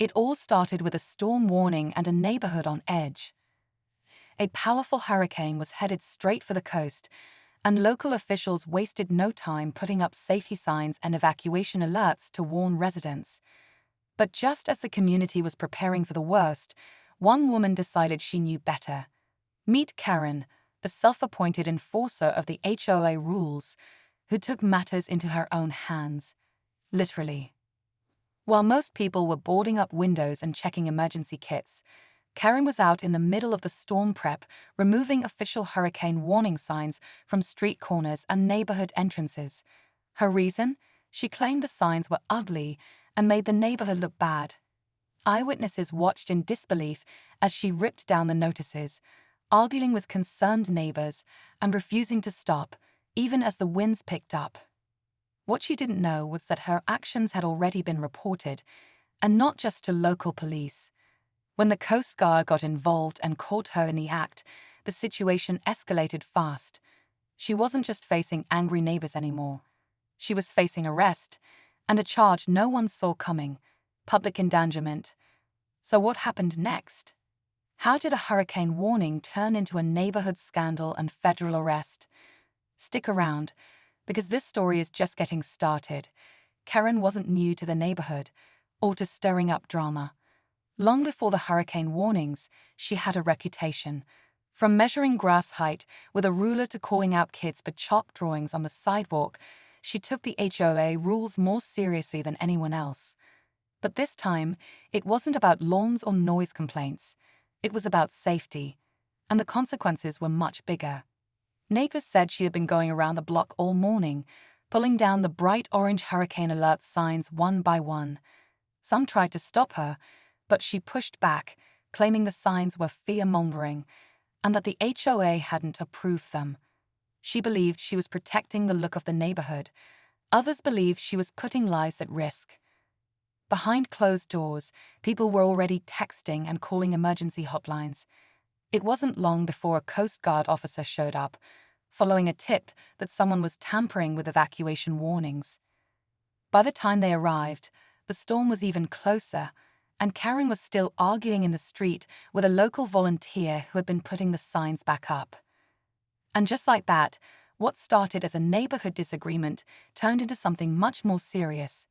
It all started with a storm warning and a neighborhood on edge. A powerful hurricane was headed straight for the coast, and local officials wasted no time putting up safety signs and evacuation alerts to warn residents. But just as the community was preparing for the worst, one woman decided she knew better. Meet Karen, the self-appointed enforcer of the HOA rules, who took matters into her own hands. Literally. While most people were boarding up windows and checking emergency kits, Karen was out in the middle of the storm prep, removing official hurricane warning signs from street corners and neighborhood entrances. Her reason? She claimed the signs were ugly and made the neighborhood look bad. Eyewitnesses watched in disbelief as she ripped down the notices, arguing with concerned neighbors and refusing to stop, even as the winds picked up. What she didn't know was that her actions had already been reported, and not just to local police. When the Coast Guard got involved and caught her in the act, the situation escalated fast. She wasn't just facing angry neighbors anymore. She was facing arrest, and a charge no one saw coming: public endangerment. So what happened next? How did a hurricane warning turn into a neighborhood scandal and federal arrest? Stick around, because this story is just getting started. Karen wasn't new to the neighborhood or to stirring up drama. Long before the hurricane warnings, she had a reputation. From measuring grass height with a ruler to calling out kids for chalk drawings on the sidewalk, she took the HOA rules more seriously than anyone else. But this time, it wasn't about lawns or noise complaints. It was about safety, and the consequences were much bigger. Neighbors said she had been going around the block all morning, pulling down the bright orange hurricane alert signs one by one. Some tried to stop her, but she pushed back, claiming the signs were fear-mongering and that the HOA hadn't approved them. She believed she was protecting the look of the neighborhood. Others believed she was putting lives at risk. Behind closed doors, people were already texting and calling emergency hotlines. It wasn't long before a Coast Guard officer showed up, following a tip that someone was tampering with evacuation warnings. By the time they arrived, the storm was even closer, and Karen was still arguing in the street with a local volunteer who had been putting the signs back up. And just like that, what started as a neighborhood disagreement turned into something much more serious.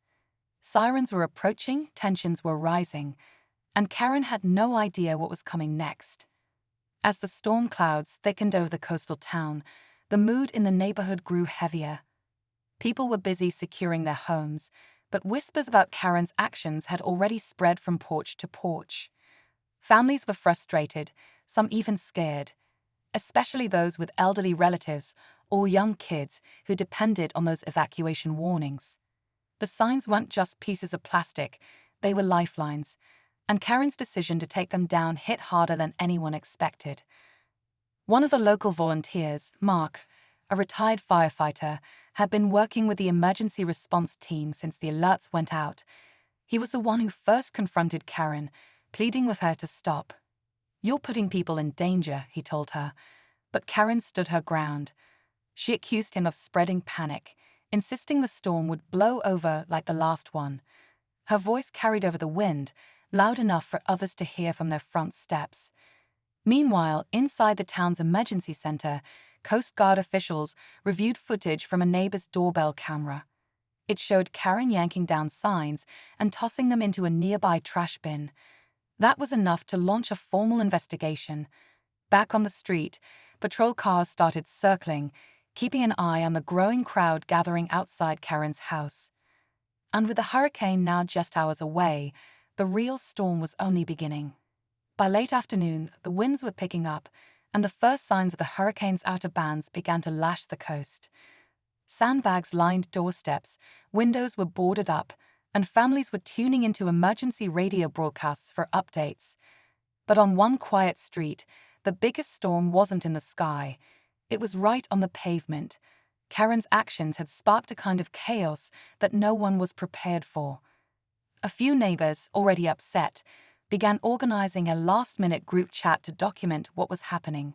Sirens were approaching, tensions were rising, and Karen had no idea what was coming next. As the storm clouds thickened over the coastal town, the mood in the neighborhood grew heavier. People were busy securing their homes, but whispers about Karen's actions had already spread from porch to porch. Families were frustrated, some even scared, especially those with elderly relatives or young kids who depended on those evacuation warnings. The signs weren't just pieces of plastic, they were lifelines, and Karen's decision to take them down hit harder than anyone expected. One of the local volunteers, Mark, a retired firefighter, had been working with the emergency response team since the alerts went out. He was the one who first confronted Karen, pleading with her to stop. "You're putting people in danger," he told her, but Karen stood her ground. She accused him of spreading panic, insisting the storm would blow over like the last one. Her voice carried over the wind, loud enough for others to hear from their front steps. Meanwhile, inside the town's emergency center, Coast Guard officials reviewed footage from a neighbor's doorbell camera. It showed Karen yanking down signs and tossing them into a nearby trash bin. That was enough to launch a formal investigation. Back on the street, patrol cars started circling, keeping an eye on the growing crowd gathering outside Karen's house. And with the hurricane now just hours away, the real storm was only beginning. By late afternoon, the winds were picking up, and the first signs of the hurricane's outer bands began to lash the coast. Sandbags lined doorsteps, windows were boarded up, and families were tuning into emergency radio broadcasts for updates. But on one quiet street, the biggest storm wasn't in the sky. It was right on the pavement. Karen's actions had sparked a kind of chaos that no one was prepared for. A few neighbors, already upset, began organizing a last-minute group chat to document what was happening.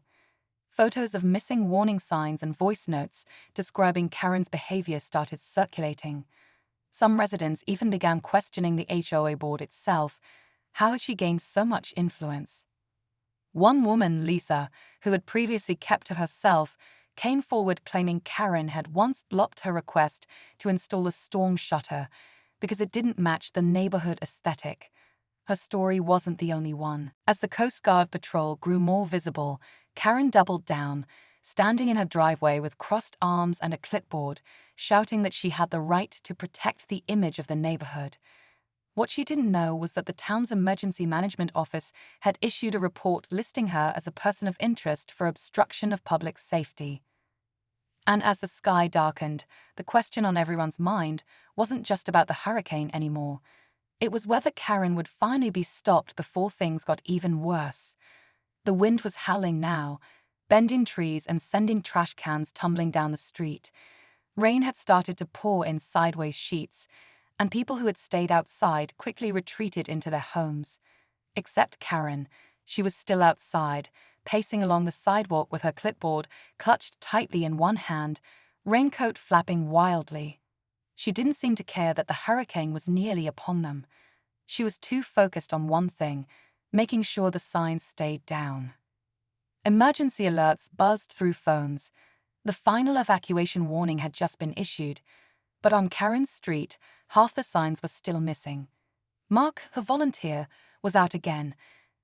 Photos of missing warning signs and voice notes describing Karen's behavior started circulating. Some residents even began questioning the HOA board itself, How had she gained so much influence? One woman, Lisa, who had previously kept to herself, came forward claiming Karen had once blocked her request to install a storm shutter because it didn't match the neighborhood aesthetic. Her story wasn't the only one. As the Coast Guard patrol grew more visible, Karen doubled down, standing in her driveway with crossed arms and a clipboard, shouting that she had the right to protect the image of the neighborhood. What she didn't know was that the town's emergency management office had issued a report listing her as a person of interest for obstruction of public safety. And as the sky darkened, the question on everyone's mind wasn't just about the hurricane anymore. It was whether Karen would finally be stopped before things got even worse. The wind was howling now, bending trees and sending trash cans tumbling down the street. Rain had started to pour in sideways sheets, and people who had stayed outside quickly retreated into their homes. Except Karen. She was still outside, pacing along the sidewalk with her clipboard clutched tightly in one hand, raincoat flapping wildly. She didn't seem to care that the hurricane was nearly upon them. She was too focused on one thing, making sure the signs stayed down. Emergency alerts buzzed through phones. The final evacuation warning had just been issued, but on Karen's street, half the signs were still missing. Mark, her volunteer, was out again,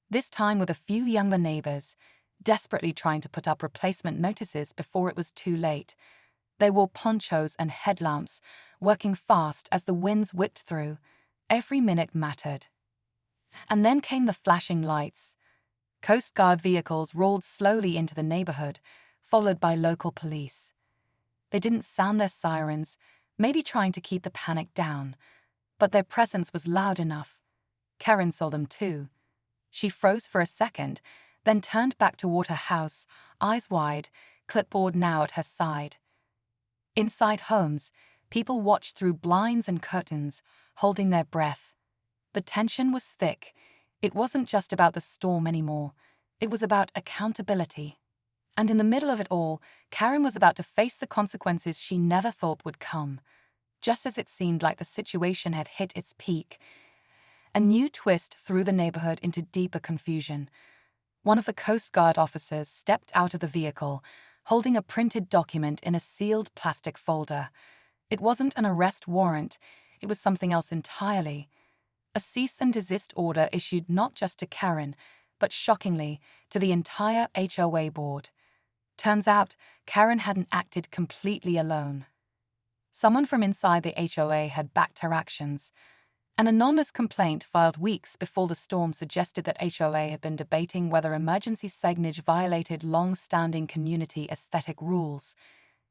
this time with a few younger neighbors, desperately trying to put up replacement notices before it was too late. They wore ponchos and headlamps, working fast as the winds whipped through. Every minute mattered. And then came the flashing lights. Coast Guard vehicles rolled slowly into the neighborhood, followed by local police. They didn't sound their sirens, maybe trying to keep the panic down, but their presence was loud enough. Karen saw them too. She froze for a second, then turned back toward her house, eyes wide, clipboard now at her side. Inside homes, people watched through blinds and curtains, holding their breath. The tension was thick. It wasn't just about the storm anymore. It was about accountability. And in the middle of it all, Karen was about to face the consequences she never thought would come. Just as it seemed like the situation had hit its peak, a new twist threw the neighborhood into deeper confusion. One of the Coast Guard officers stepped out of the vehicle, holding a printed document in a sealed plastic folder. It wasn't an arrest warrant, it was something else entirely. A cease and desist order issued not just to Karen, but shockingly, to the entire HOA board. Turns out, Karen hadn't acted completely alone. Someone from inside the HOA had backed her actions. An anonymous complaint filed weeks before the storm suggested that HOA had been debating whether emergency signage violated long-standing community aesthetic rules.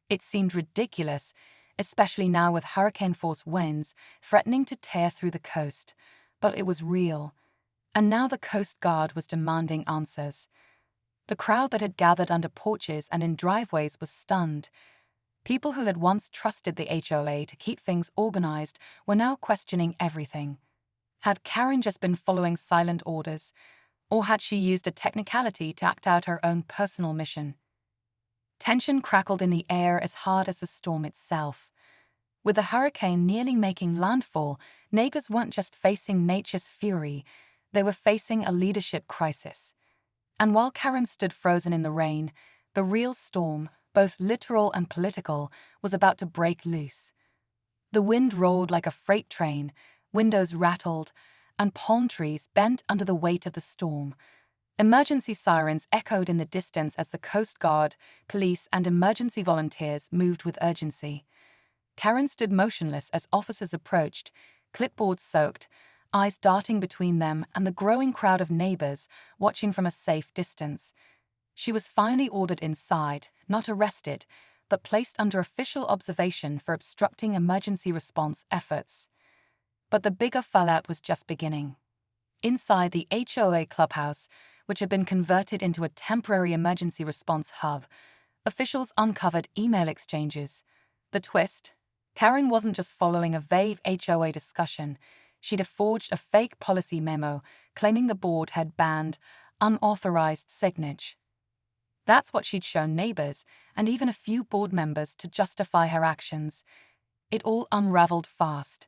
It seemed ridiculous, especially now with hurricane-force winds threatening to tear through the coast. But it was real. And now the Coast Guard was demanding answers. The crowd that had gathered under porches and in driveways was stunned. People who had once trusted the HOA to keep things organized were now questioning everything. Had Karen just been following silent orders, or had she used a technicality to act out her own personal mission? Tension crackled in the air as hard as the storm itself. With the hurricane nearly making landfall, neighbors weren't just facing nature's fury, they were facing a leadership crisis. And while Karen stood frozen in the rain, the real storm, both literal and political, was about to break loose. The wind rolled like a freight train, windows rattled, and palm trees bent under the weight of the storm. Emergency sirens echoed in the distance as the Coast Guard, police, and emergency volunteers moved with urgency. Karen stood motionless as officers approached, clipboards soaked, eyes darting between them and the growing crowd of neighbors watching from a safe distance. She was finally ordered inside, not arrested, but placed under official observation for obstructing emergency response efforts. But the bigger fallout was just beginning. Inside the HOA clubhouse, which had been converted into a temporary emergency response hub, officials uncovered email exchanges. The twist? Karen wasn't just following a vague HOA discussion. She'd forged a fake policy memo claiming the board had banned unauthorized signage. That's what she'd shown neighbors and even a few board members to justify her actions. It all unraveled fast.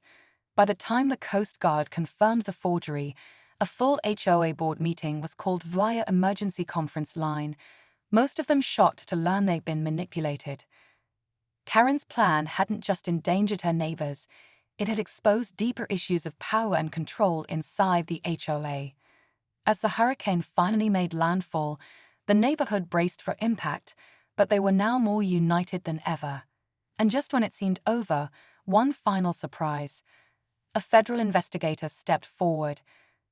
By the time the Coast Guard confirmed the forgery, A full HOA board meeting was called via emergency conference line, most of them shocked to learn they'd been manipulated. Karen's plan hadn't just endangered her neighbors, it had exposed deeper issues of power and control inside the HOA. As the hurricane finally made landfall, the neighborhood braced for impact, but they were now more united than ever. And just when it seemed over, one final surprise. A federal investigator stepped forward.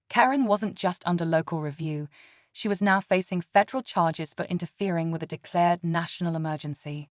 Karen wasn't just under local review, she was now facing federal charges for interfering with a declared national emergency.